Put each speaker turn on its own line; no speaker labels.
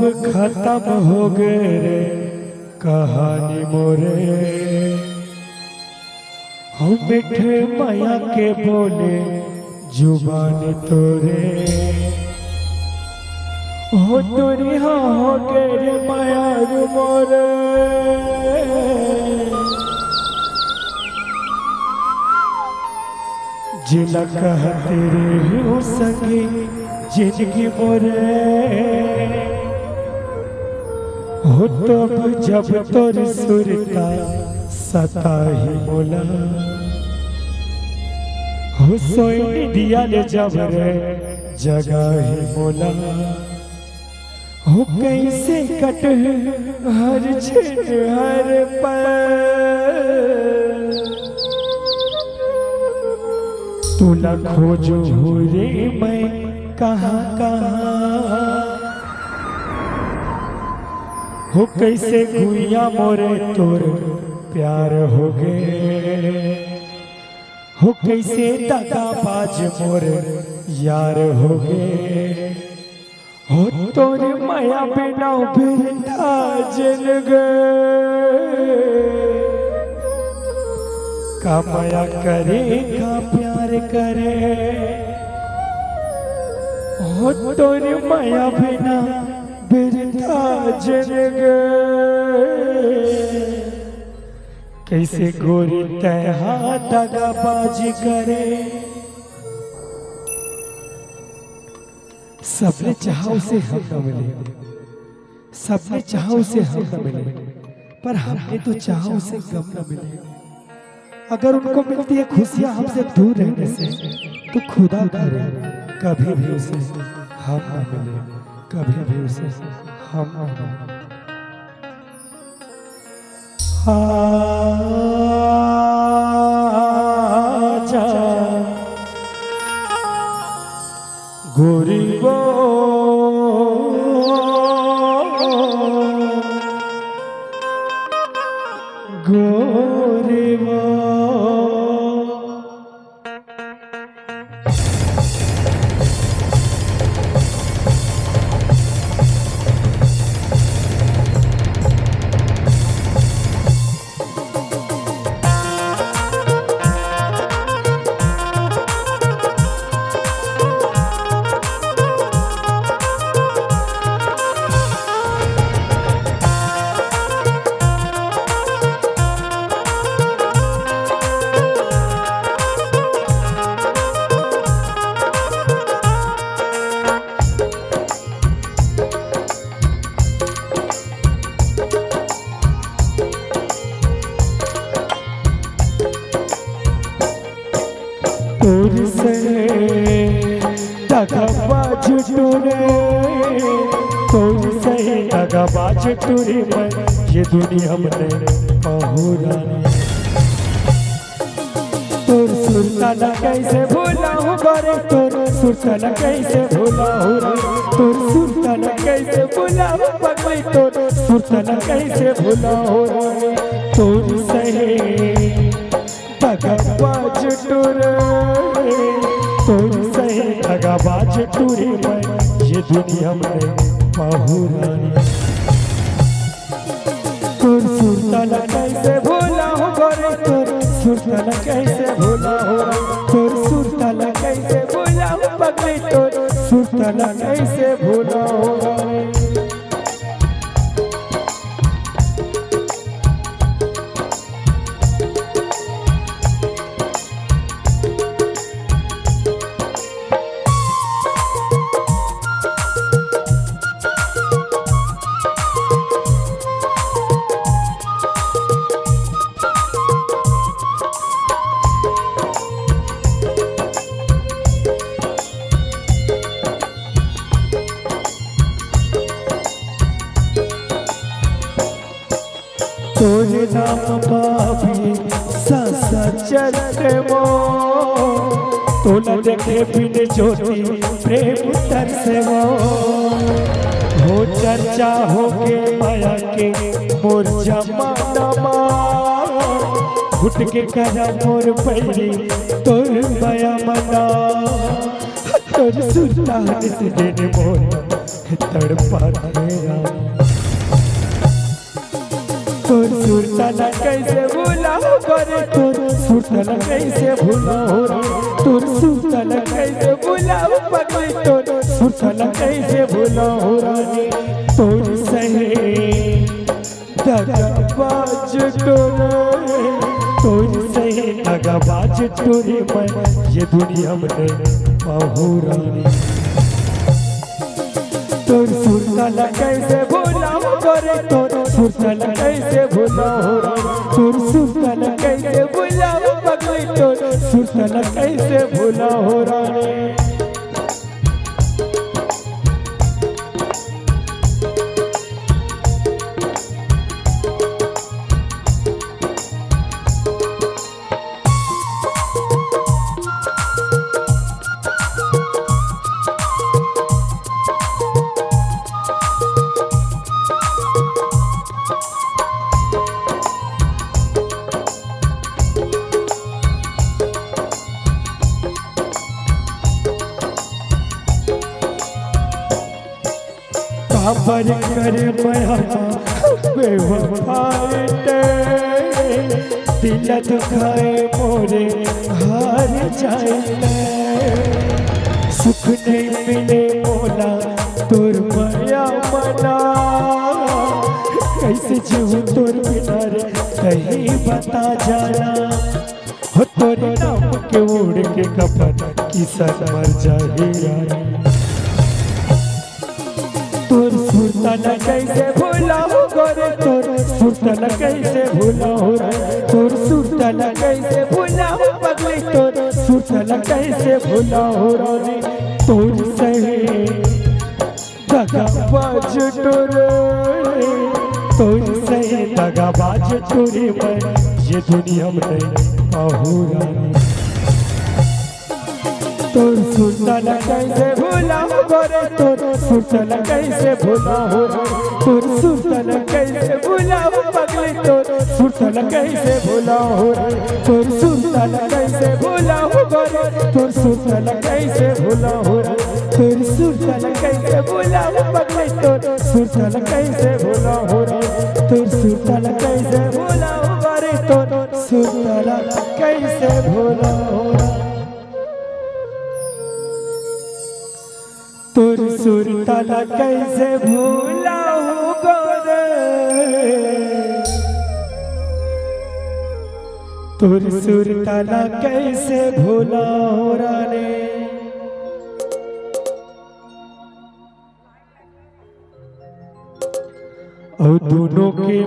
खत्म हो गए रे कहानी मोरे। हम मिठे माया के बोले जुबान तोरे। हो तोरी हाँ हो गए रे माया मोरे। जिला कहते रे हो सके जिंदगी मोरे। हो तो जब तोर सुरता सता ही बोला। हो सोई दिया ले जब रे जगह ही बोला। हो कैसे कट हर छिन हर पल। तुला खोजो हो रे मैं कहाँ कहाँ। हो कैसे गुइया मोरे तोर प्यार हो गए। हो कैसे दगाबाज मोरे यार हो गए। हो तोरे माया बिना बिरथा जल गए। का माया करे का प्यार करे। हो तोरे माया बिना बिरथा जल गए। कैसे गोरी तैहा दगाबाजी करे। सबने चाहा उसे हम न मिले। सबने चाहा उसे हम न मिले। पर हमने तो चाहा उसे गम न मिले। अगर उनको मिलती है खुशियां हमसे दूर रहने से तो खुदा करे कभी भी उसे हम न मिले। कभी भी उसे हम न मिले। आजा गोरी वो गोरी वो। तोर से दगाबाज टूरे। तोर से दगाबाज टूरे मैं ये दुनिया में पहुरा। तोर सुरताना कैसे भूला हूँ गोरे। तोर सुरताना कैसे भूला हूँ रे। तोर सुरताना कैसे भूला हूँ पगली। तोर सुरताना कैसे भूला हूँ रे। तोर से दगाबाज टूरे। तोर से दगाबाज टूरे मैं ये दुनिया में पहुरा। तोर सुरताना कैसे भूला हूँ गोरे। तोर सुरताना कैसे भूला हूँ। तोर सुरताना कैसे भूला हूँ पगली। तोर सुरताना कैसे भूला हूँ। तोरे नाम पापी सासा चलते मो। तोला देखे बिन ज्योति प्रेम तरसे वो। हो चर्चा हो के माया के मोर जमाना घुट के करा मोर पैरी तोर माया मना। तोर सुल्तान से दिन मोर तड़पा तेरा तोर सुरताना कैसे भूला करे तोर सुरताना कैसे भूला हो तोर सुरताना कैसे भूला पगली तोर सुरताना कैसे भूला हो रानी तोर सहे दगाबाज टोरे तोर सहे दगाबाज टोरे मैं ये दुनिया में पाहू रानी तोर सुरताना कैसे भूला करे तोर सुरताना कैसे भूला हो तोर सुरताना कैसे भूला पगली तोर सुरताना कैसे भूला हो रानी खबर कर बेवफाई दिल दुखाए मोरे हार जाए सुख नहीं मिले मोला तोर माया मना कैसे जीव तोर बिना रे कहीं बता जाना हो तोरे नाम के उड़ के कफन किसन मर जाए तोर सुरताना कैसे भूला हो गोरे तोर सुरताना कैसे भूला हो तोर सुरताना कैसे भूला हो पगली तोर सुरताना कैसे भूला हो रानी तोर सहे दगाबाज टोरे तोर सहे दगाबाज टोरे मैं ये दुनिया में पाहू रानी तोर सुरताना कैसे भूला हो गोरे तोर सुरताना कैसे भूला हो तोर सुरताना कैसे भूला हो पगली तोर सुरताना कैसे भूला हो तोर सुरताना कैसे भूला हो गोरे तोर सुरताना कैसे भूला हो तोर सुरताना कैसे भूला हो पगली तोर सुरताना कैसे भूला हो तोर सुरताना कैसे भूला हो गोरे तोर सुरताना कैसे भूला हो तोर सुरताना कैसे भूला हूँ गोरे तोर सुरताना कैसे भूला हो रानी और दोनों के